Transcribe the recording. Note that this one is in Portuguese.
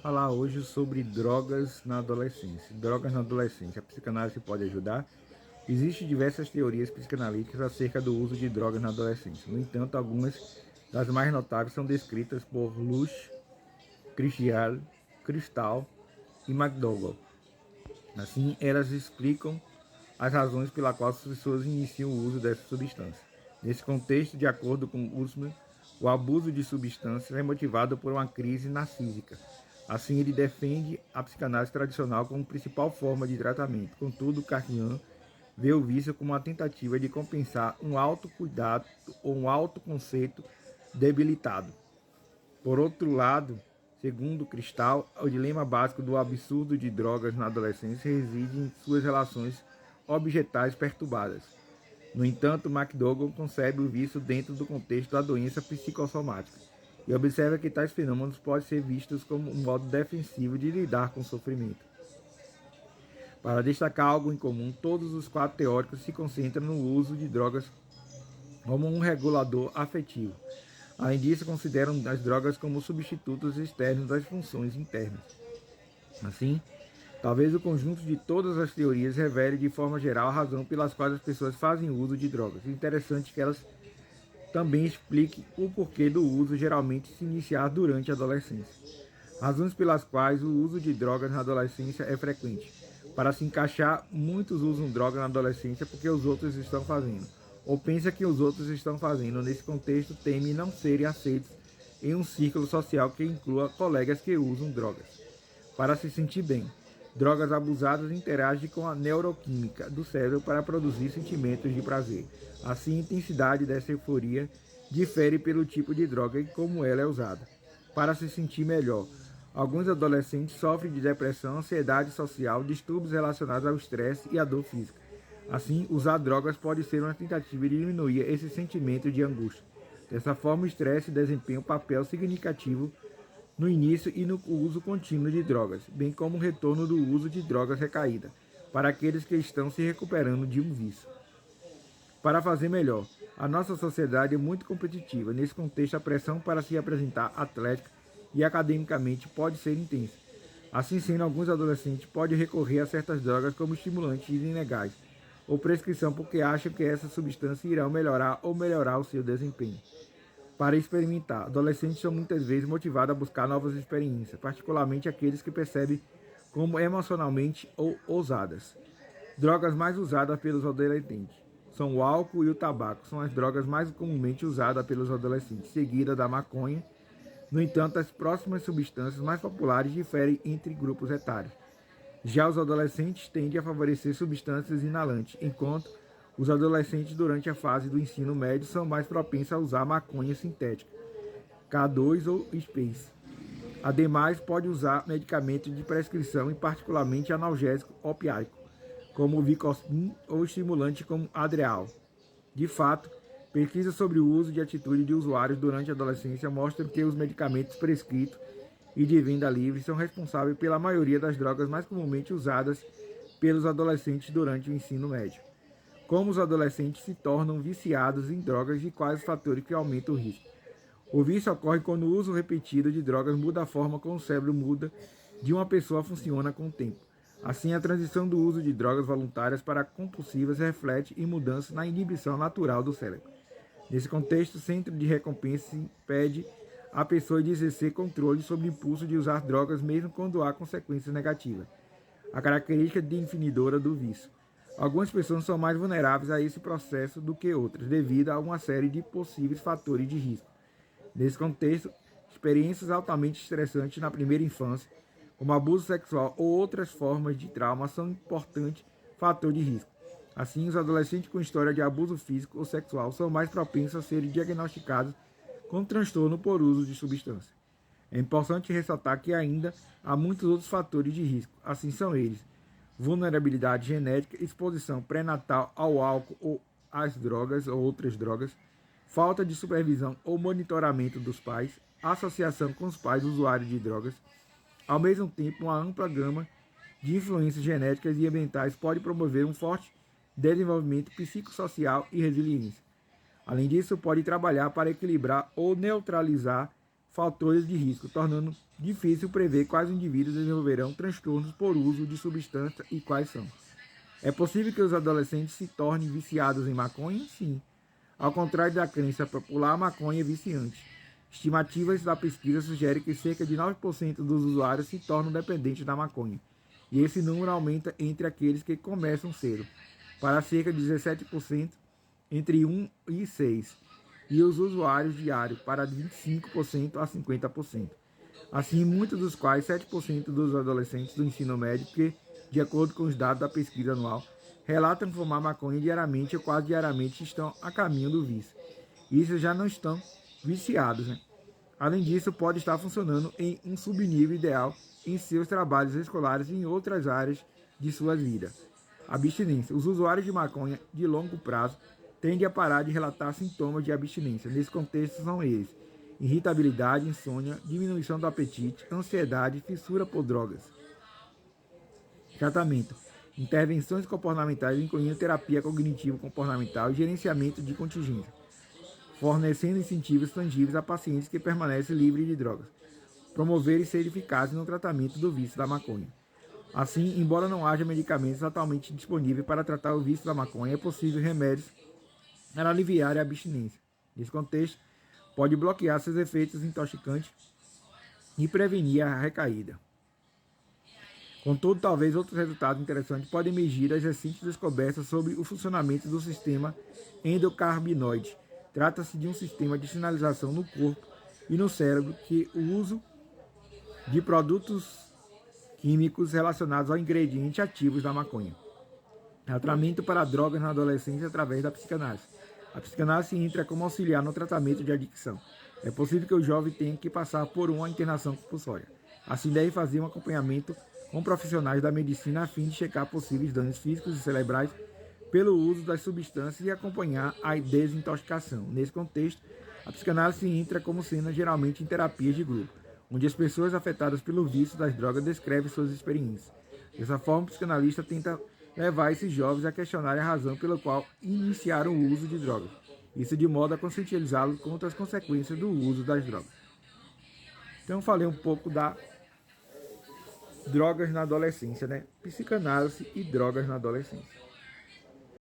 falar hoje sobre drogas na adolescência. Drogas na adolescência. A psicanálise pode ajudar? Existem diversas teorias psicanalíticas acerca do uso de drogas na adolescência. No entanto, algumas das mais notáveis são descritas por Lush, Cristal e McDougall. Assim, elas explicam as razões pelas quais as pessoas iniciam o uso dessa substância. Nesse contexto, de acordo com Usman, o abuso de substâncias é motivado por uma crise narcísica. Assim, ele defende a psicanálise tradicional como principal forma de tratamento. Contudo, Carnian vê o vício como uma tentativa de compensar um autocuidado ou um autoconceito debilitado. Por outro lado, segundo Cristal, o dilema básico do absurdo de drogas na adolescência reside em suas relações objetais perturbadas. No entanto, McDougall concebe o vício dentro do contexto da doença psicossomática e observa que tais fenômenos podem ser vistos como um modo defensivo de lidar com o sofrimento. Para destacar algo em comum, todos os quatro teóricos se concentram no uso de drogas como um regulador afetivo. Além disso, consideram as drogas como substitutos externos das funções internas. Assim, talvez o conjunto de todas as teorias revele de forma geral a razão pelas quais as pessoas fazem uso de drogas. É interessante que elas também expliquem o porquê do uso geralmente se iniciar durante a adolescência. Razões pelas quais o uso de drogas na adolescência é frequente. Para se encaixar, muitos usam droga na adolescência porque os outros estão fazendo, ou pensa que os outros estão fazendo. Nesse contexto, temem não serem aceitos em um círculo social que inclua colegas que usam drogas. Para se sentir bem, drogas abusadas interagem com a neuroquímica do cérebro para produzir sentimentos de prazer. Assim, a intensidade dessa euforia difere pelo tipo de droga e como ela é usada. Para se sentir melhor, alguns adolescentes sofrem de depressão, ansiedade social, distúrbios relacionados ao estresse e à dor física. Assim, usar drogas pode ser uma tentativa de diminuir esse sentimento de angústia. Dessa forma, o estresse desempenha um papel significativo no início e no uso contínuo de drogas, bem como o retorno do uso de drogas recaída, para aqueles que estão se recuperando de um vício. Para fazer melhor, a nossa sociedade é muito competitiva. Nesse contexto, a pressão para se apresentar atlética e academicamente pode ser intensa. Assim sendo, alguns adolescentes podem recorrer a certas drogas como estimulantes ilegais ou prescrição porque acham que essas substâncias irão melhorar o seu desempenho. Para experimentar, adolescentes são muitas vezes motivados a buscar novas experiências, particularmente aqueles que percebem como emocionalmente ou ousadas. Drogas mais usadas pelos adolescentes são o álcool e o tabaco, são as drogas mais comumente usadas pelos adolescentes, seguida da maconha. No entanto, as próximas substâncias mais populares diferem entre grupos etários. Já os adolescentes tendem a favorecer substâncias inalantes, enquanto os adolescentes durante a fase do ensino médio são mais propensos a usar maconha sintética, K2 ou Space. Ademais, pode usar medicamentos de prescrição e particularmente analgésico opiático, como o Vicodin ou estimulante como Adderall. De fato, pesquisas sobre o uso de atitude de usuários durante a adolescência mostram que os medicamentos prescritos e de venda livre são responsáveis pela maioria das drogas mais comumente usadas pelos adolescentes durante o ensino médio. Como os adolescentes se tornam viciados em drogas e quais os fatores que aumentam o risco. O vício ocorre quando o uso repetido de drogas muda a forma como o cérebro muda de uma pessoa funciona com o tempo. Assim, a transição do uso de drogas voluntárias para compulsivas reflete em mudanças na inibição natural do cérebro. Nesse contexto, o centro de recompensa impede a pessoa de exercer controle sobre o impulso de usar drogas mesmo quando há consequências negativas. A característica definidora do vício. Algumas pessoas são mais vulneráveis a esse processo do que outras, devido a uma série de possíveis fatores de risco. Nesse contexto, experiências altamente estressantes na primeira infância, como abuso sexual ou outras formas de trauma, são um importante fator de risco. Assim, os adolescentes com história de abuso físico ou sexual são mais propensos a serem diagnosticados com transtorno por uso de substâncias. É importante ressaltar que ainda há muitos outros fatores de risco. Assim são eles: vulnerabilidade genética, exposição pré-natal ao álcool ou às drogas ou outras drogas, falta de supervisão ou monitoramento dos pais, associação com os pais usuários de drogas. Ao mesmo tempo, uma ampla gama de influências genéticas e ambientais pode promover um forte desenvolvimento psicossocial e resiliência. Além disso, pode trabalhar para equilibrar ou neutralizar fatores de risco, tornando difícil prever quais indivíduos desenvolverão transtornos por uso de substância e quais são. É possível que os adolescentes se tornem viciados em maconha? Sim. Ao contrário da crença popular, a maconha é viciante. Estimativas da pesquisa sugerem que cerca de 9% dos usuários se tornam dependentes da maconha, e esse número aumenta entre aqueles que começam cedo, para cerca de 17% entre 1 e 6, e os usuários diários para 25% a 50%. Assim, muitos dos quais 7% dos adolescentes do ensino médio que, de acordo com os dados da pesquisa anual, relatam fumar maconha diariamente ou quase diariamente estão a caminho do vício. Isso já não estão viciados, né? Além disso, pode estar funcionando em um subnível ideal em seus trabalhos escolares e em outras áreas de suas vidas. Abstinência. Os usuários de maconha de longo prazo tendem a parar de relatar sintomas de abstinência. Nesse contexto são eles: irritabilidade, insônia, diminuição do apetite, ansiedade, fissura por drogas. Tratamento. Intervenções comportamentais, incluindo terapia cognitivo-comportamental e gerenciamento de contingência, fornecendo incentivos tangíveis a pacientes que permanecem livres de drogas. Promover e ser eficazes no tratamento do vício da maconha. Assim, embora não haja medicamentos atualmente disponíveis para tratar o vício da maconha, é possível remédios para aliviar a abstinência. Nesse contexto, pode bloquear seus efeitos intoxicantes e prevenir a recaída. Contudo, talvez outros resultados interessantes podem emergir das recentes descobertas sobre o funcionamento do sistema endocannabinoide. Trata-se de um sistema de sinalização no corpo e no cérebro que o uso de produtos químicos relacionados aos ingredientes ativos da maconha. Tratamento para drogas na adolescência através da psicanálise. A psicanálise entra como auxiliar no tratamento de adicção. É possível que o jovem tenha que passar por uma internação compulsória. Assim, deve fazer um acompanhamento com profissionais da medicina a fim de checar possíveis danos físicos e cerebrais pelo uso das substâncias e acompanhar a desintoxicação. Nesse contexto, a psicanálise entra como cena geralmente em terapias de grupo, onde as pessoas afetadas pelo vício das drogas descrevem suas experiências. Dessa forma, o psicanalista tenta levar esses jovens a questionarem a razão pela qual iniciaram o uso de drogas, isso de modo a conscientizá-los contra as consequências do uso das drogas. Então, eu falei um pouco da drogas na adolescência, né? Psicanálise e drogas na adolescência.